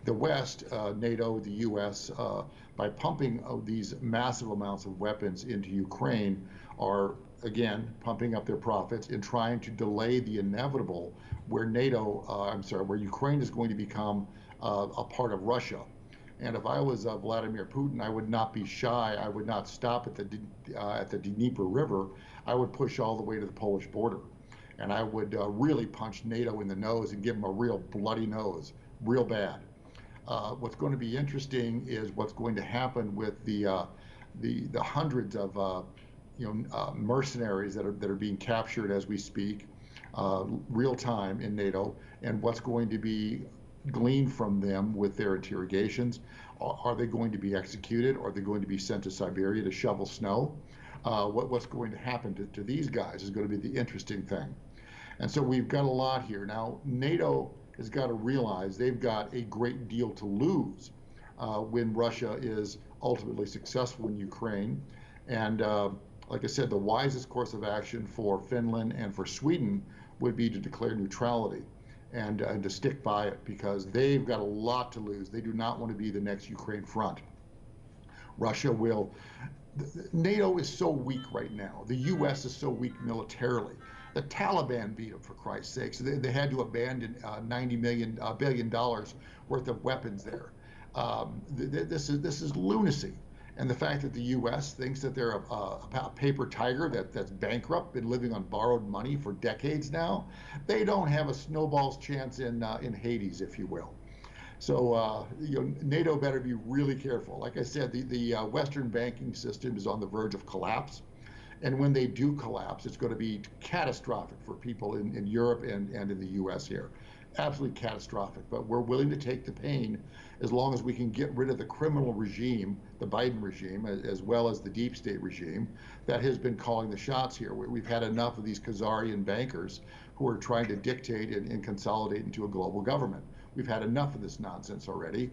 The West, NATO, the U.S., by pumping these massive amounts of weapons into Ukraine, are again pumping up their profits and trying to delay the inevitable, where where Ukraine is going to become a part of Russia. And if I was Vladimir Putin, I would not be shy. I would not stop at the Dnieper River. I would push all the way to the Polish border, and I would really punch NATO in the nose and give them a real bloody nose, real bad. What's going to be interesting is what's going to happen with the hundreds of mercenaries that are being captured as we speak, real time in NATO, and what's going to be gleaned from them with their interrogations. Are they going to be executed? Are they going to be sent to Siberia to shovel snow? What's going to happen to these guys is going to be the interesting thing. And so we've got a lot here. Now, NATO has got to realize they've got a great deal to lose when Russia is ultimately successful in Ukraine. And like I said, the wisest course of action for Finland and for Sweden would be to declare neutrality and to stick by it, because they've got a lot to lose. They do not want to be the next Ukraine front. Russia will. NATO is so weak right now. The U.S. is so weak militarily. The Taliban beat them, for Christ's sakes. They had to abandon $90 billion worth of weapons there. This is lunacy. And the fact that the U.S. thinks that they're a paper tiger that's bankrupt, been living on borrowed money for decades now, they don't have a snowball's chance in Hades, if you will. So NATO better be really careful. Like I said, the Western banking system is on the verge of collapse. And when they do collapse, it's going to be catastrophic for people in Europe and in the U.S. here. Absolutely catastrophic. But we're willing to take the pain as long as we can get rid of the criminal regime, the Biden regime, as well as the deep state regime that has been calling the shots here. We've had enough of these Khazarian bankers who are trying to dictate and consolidate into a global government. We've had enough of this nonsense already.